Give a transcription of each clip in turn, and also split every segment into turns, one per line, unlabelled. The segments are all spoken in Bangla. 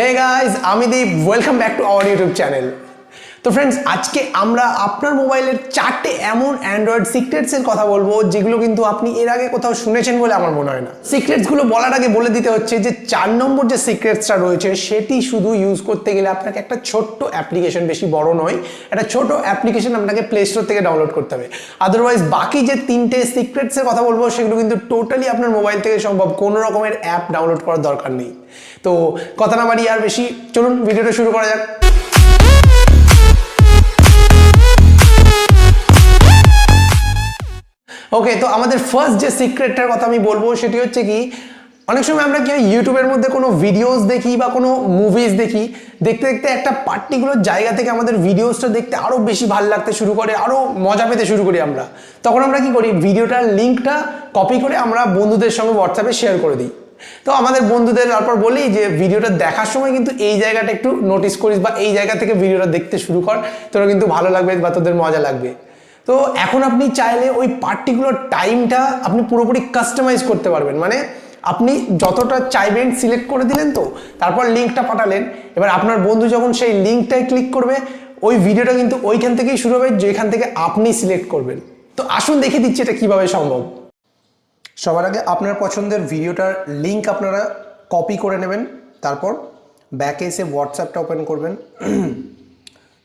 Hey guys, আমি Deep, welcome back to our YouTube channel. তো ফ্রেন্ডস, আজকে আমরা আপনার মোবাইলের 4টে এমন অ্যান্ড্রয়েড সিক্রেটসের কথা বলবো যেগুলো কিন্তু আপনি এর আগে কোথাও শুনেছেন বলে আমার মনে হয় না। সিক্রেটসগুলো বলার আগে বলে দিতে হচ্ছে যে 4 নম্বর যে সিক্রেটসটা রয়েছে সেটি শুধু ইউজ করতে গেলে আপনাকে একটা ছোট্ট অ্যাপ্লিকেশন, বেশি বড় নয়, একটা ছোট অ্যাপ্লিকেশন আপনাকে প্লে স্টোর থেকে ডাউনলোড করতে হবে। আদারওয়াইজ বাকি যে 3টে সিক্রেটসের কথা বলবো সেগুলো কিন্তু টোটালি আপনার মোবাইল থেকে সম্ভব, কোনো রকমের অ্যাপ ডাউনলোড করার দরকার নেই। তো কথা না বাড়িয়ে আর বেশি, চলুন ভিডিওটা শুরু করা যাক। ওকে, তো আমাদের ফার্স্ট যে সিক্রেটটার কথা আমি বলবো সেটি হচ্ছে কি, অনেক সময় আমরা কি ইউটিউবের মধ্যে কোনো ভিডিওস দেখি বা কোনো মুভিজ দেখি, দেখতে দেখতে একটা পার্টিকুলার জায়গা থেকে আমাদের ভিডিওসটা দেখতে আরও বেশি ভালো লাগতে শুরু করে, আরও মজা পেতে শুরু করি আমরা। তখন আমরা কি করি, ভিডিওটার লিঙ্কটা কপি করে আমরা বন্ধুদের সঙ্গে হোয়াটসঅ্যাপে শেয়ার করে দিই। তো আমাদের বন্ধুদের তারপর বলি যে ভিডিওটা দেখার সময় কিন্তু এই জায়গাটা একটু নোটিস করিস বা এই জায়গা থেকে ভিডিওটা দেখতে শুরু কর, তোরা কিন্তু ভালো লাগবে বা তোদের মজা লাগবে। তো এখন আপনি চাইলে ওই পার্টিকুলার টাইমটা আপনি পুরোপুরি কাস্টমাইজ করতে পারবেন। মানে আপনি যতটা চাইবেন সিলেক্ট করে দিলেন, তো তারপর লিঙ্কটা পাঠালেন। এবার আপনার বন্ধু যখন সেই লিঙ্কটায় ক্লিক করবে, ওই ভিডিওটা কিন্তু ওইখান থেকেই শুরু হবে যেখান থেকে আপনি সিলেক্ট করবেন। তো আসুন দেখে দিচ্ছি এটা কিভাবে সম্ভব। সবার আগে আপনার পছন্দের ভিডিওটার লিঙ্ক আপনারা কপি করে নেবেন, তারপর ব্যাকে এসে হোয়াটসঅ্যাপটা ওপেন করবেন।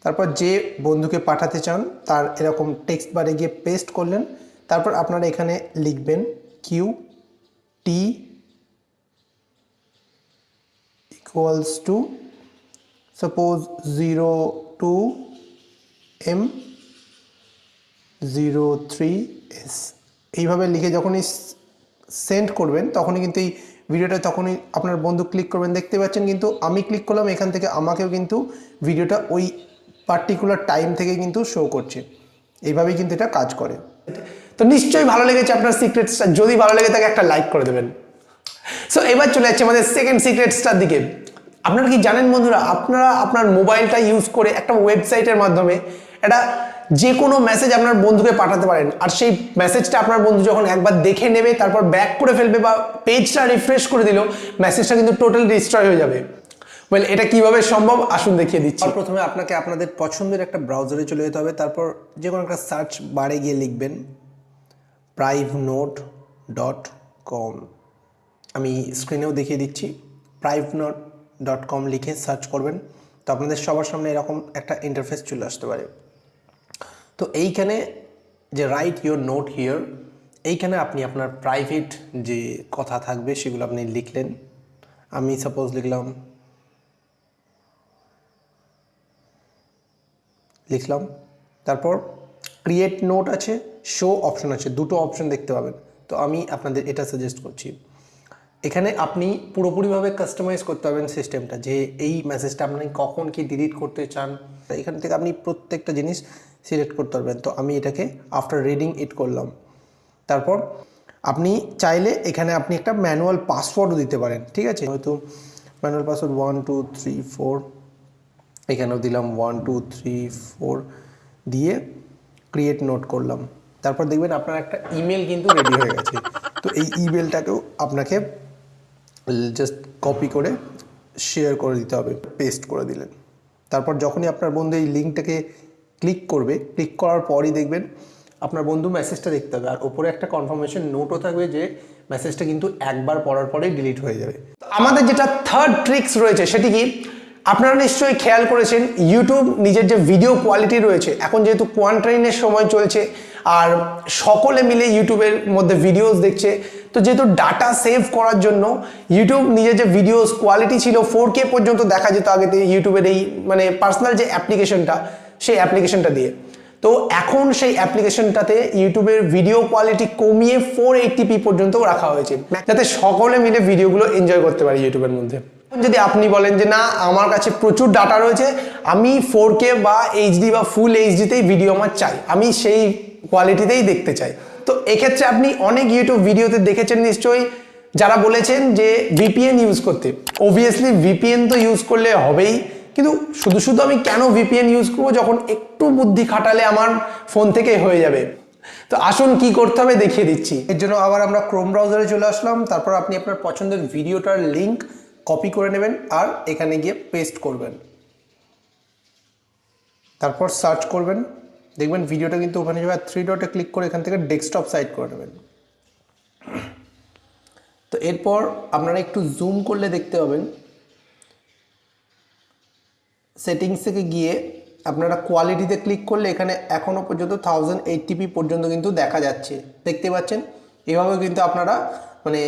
তারপর যে বন্ধুকে পাঠাতে চান তার এরকম টেক্সট বারে গিয়ে পেস্ট করলেন। তারপর আপনারা এখানে লিখবেন QT equals to suppose 02M03S। এইভাবে লিখে যখনই সেন্ড করবেন তখনই কিন্তু এই ভিডিওটা, তখনই আপনার বন্ধু ক্লিক করবেন। দেখতে পাচ্ছেন কিন্তু আমি ক্লিক করলাম, এখান থেকে আমাকেও কিন্তু ভিডিওটা ওই পার্টিকুলার টাইম থেকে কিন্তু শো করছে। এইভাবেই কিন্তু এটা কাজ করে। তো নিশ্চয়ই ভালো লেগেছে আপনার সিক্রেটসটা, যদি ভালো লেগে থাকে একটা লাইক করে দেবেন। সো এবার চলে যাচ্ছে আমাদের সেকেন্ড সিক্রেটসটার দিকে। আপনারা কি জানেন বন্ধুরা, আপনারা আপনার মোবাইলটা ইউজ করে একটা ওয়েবসাইটের মাধ্যমে একটা যে কোনো মেসেজ আপনার বন্ধুকে পাঠাতে পারেন, আর সেই মেসেজটা আপনার বন্ধু যখন একবার দেখে নেবে তারপর ব্যাক করে ফেলবে বা পেজটা রিফ্রেশ করে দিল, মেসেজটা কিন্তু টোটাল ডিস্ট্রয় হয়ে যাবে। ওয়েল, এটা কিভাবে সম্ভব আসুন দেখিয়ে দিচ্ছি। প্রথমে আপনাকে আপনাদের পছন্দের একটা ব্রাউজারে চলে যেতে হবে। তারপর যে কোনো একটা সার্চ বারে গিয়ে লিখবেন privenode.com। আমি স্ক্রিনেও দেখিয়ে দিচ্ছি। privenode.com লিখে সার্চ করবেন, তো আপনাদের সবার সামনে এরকম একটা ইন্টারফেস চলে আসতে পারে। তো এইখানে যে রাইট ইউর নোট হিয়ার, এইখানে আপনি আপনার প্রাইভেট যে কথা থাকবে সেগুলো আপনি লিখলেন। আমি সাপোজ লিখলাম, তারপর ক্রিয়েট নোট আছে, শো অপশন আছে, দুটো অপশন দেখতে পাবেন। তো আমি আপনাদের এটা সাজেস্ট করছি। এখানে আপনি পুরোপুরিভাবে কাস্টমাইজ করতে পারবেন সিস্টেমটা, যে এই মেসেজটা আপনি কখন কি ডিলিট করতে চান, এখান থেকে আপনি প্রত্যেকটা জিনিস সিলেক্ট করতে পারবেন। তো আমি এটাকে আফটার রিডিং ইট করলাম। তারপর আপনি চাইলে এখানে আপনি একটা ম্যানুয়াল পাসওয়ার্ডও দিতে পারেন, ঠিক আছে। হয়তো ম্যানুয়াল পাসওয়ার্ড 1 2 3 4, এখানেও দিলাম 1 2 3 4 দিয়ে ক্রিয়েট নোট করলাম। তারপর দেখবেন আপনার একটা ইমেল কিন্তু রেডি হয়ে গেছে। তো এই ইমেলটাকেও আপনাকে জাস্ট কপি করে শেয়ার করে দিতে হবে, পেস্ট করে দিলেন। তারপর যখনই আপনার বন্ধু এই লিঙ্কটাকে ক্লিক করবে, ক্লিক করার পরই দেখবেন আপনার বন্ধু মেসেজটা দেখতে হবে, আর ওপরে একটা কনফার্মেশন নোটও থাকবে যে মেসেজটা কিন্তু একবার পড়ার পরেই ডিলিট হয়ে যাবে। আমাদের যেটা থার্ড ট্রিক্স রয়েছে সেটি কি, আপনারা নিশ্চয়ই খেয়াল করেছেন ইউটিউব নিজের যে ভিডিও কোয়ালিটি রয়েছে, এখন যেহেতু কোয়ারেন্টাইনের সময় চলছে আর সকলে মিলে ইউটিউবের মধ্যে ভিডিওস দেখছে, তো যেহেতু ডাটা সেভ করার জন্য ইউটিউব নিজের যে ভিডিওস কোয়ালিটি ছিল 4K পর্যন্ত দেখা যেত আগেতে ইউটিউবের এই মানে পার্সোনাল যে অ্যাপ্লিকেশনটা, সেই অ্যাপ্লিকেশনটা দিয়ে। তো এখন সেই অ্যাপ্লিকেশনটাতে ইউটিউবের ভিডিও কোয়ালিটি কমিয়ে 480p পর্যন্ত রাখা হয়েছে, যাতে সকলে মিলে ভিডিওগুলো এনজয় করতে পারে ইউটিউবের মধ্যে। যদি আপনি বলেন যে না, আমার কাছে প্রচুর ডাটা রয়েছে, আমি 4K বা HD বা ফুল এইচডিতেই ভিডিও আমার চাই, আমি সেই কোয়ালিটিতেই দেখতে চাই, তো এক্ষেত্রে আপনি অনেক ইউটিউব ভিডিওতে দেখেছেন নিশ্চয়ই যারা বলেছেন যে VPN ইউজ করতে। অবভিয়াসলি VPN তো ইউজ করলে হবেই, কিন্তু শুধু শুধু আমি কেন VPN ইউজ করবো, যখন একটু বুদ্ধি খাটালে আমার ফোন থেকে হয়ে যাবে। তো আসুন কি করতে হবে দেখিয়ে দিচ্ছি। এর জন্য আবার আমরা ক্রোম ব্রাউজারে চলে আসলাম। তারপর আপনি আপনার পছন্দের ভিডিওটার লিঙ্ক কপি করে নেবেন আর এখানে গিয়ে পেস্ট করবেন, তারপর সার্চ করবেন, দেখবেন ভিডিওটা কিন্তু ওখানে যাবে। 3 ডটে ক্লিক করে এখান থেকে ডেস্কটপ সাইড করে নেবেন। তো এরপর আপনারা একটু জুম করলে দেখতে পাবেন সেটিংস থেকে গিয়ে আপনারা কোয়ালিটিতে ক্লিক করলে এখানে এখনও পর্যন্ত 1080p পর্যন্ত কিন্তু দেখা যাচ্ছে, দেখতে পাচ্ছেন। এভাবেও কিন্তু আপনারা মানে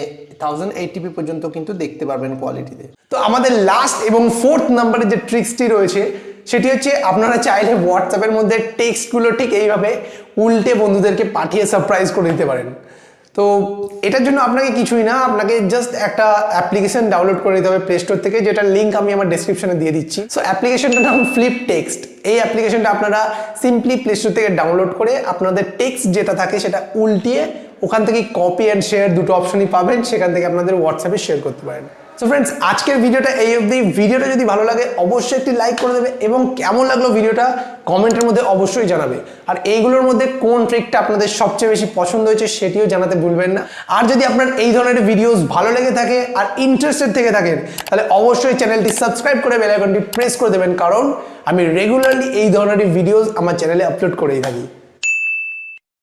1080p পর্যন্ত কিন্তু দেখতে পারবেন কোয়ালিটিতে। তো আমাদের লাস্ট এবং 4th নাম্বারে যে ট্রিক্সটি রয়েছে সেটি হচ্ছে আপনারা চাইলে হোয়াটসঅ্যাপের মধ্যে টেক্সটগুলো ঠিক এইভাবে উল্টে বন্ধুদেরকে পাঠিয়ে সারপ্রাইজ করে দিতে পারেন। তো এটার জন্য আপনাকে কিছুই না, আপনাকে জাস্ট একটা অ্যাপ্লিকেশন ডাউনলোড করে দিতে হবে প্লে স্টোর থেকে, যেটার লিঙ্ক আমি আমার ডেসক্রিপশনে দিয়ে দিচ্ছি। সো অ্যাপ্লিকেশনটার নাম ফ্লিপ টেক্সট। এই অ্যাপ্লিকেশনটা আপনারা সিম্পলি প্লে স্টোর থেকে ডাউনলোড করে আপনাদের টেক্সট যেটা থাকে সেটা উল্টিয়ে ওখান থেকে কপি অ্যান্ড শেয়ার দুটো অপশনই পাবেন, সেখান থেকে আপনাদের হোয়াটসঅ্যাপে শেয়ার করতে পারেন। সো ফ্রেন্ডস, আজকের ভিডিওটা এই অবধি। ভিডিওটা যদি ভালো লাগে অবশ্যই একটি লাইক করে দেবে এবং কেমন লাগলো ভিডিওটা কমেন্টের মধ্যে অবশ্যই জানাবে। আর এইগুলোর মধ্যে কোন ট্রিকটা আপনাদের সবচেয়ে বেশি পছন্দ হয়েছে সেটিও জানাতে ভুলবেন না। আর যদি আপনার এই ধরনের ভিডিওস ভালো লেগে থাকে আর ইন্টারেস্টেড থেকে থাকেন তাহলে অবশ্যই চ্যানেলটি সাবস্ক্রাইব করে বেল আইকনটি প্রেস করে দেবেন, কারণ আমি রেগুলারলি এই ধরনের ভিডিওস আমার চ্যানেলে আপলোড করেই থাকি।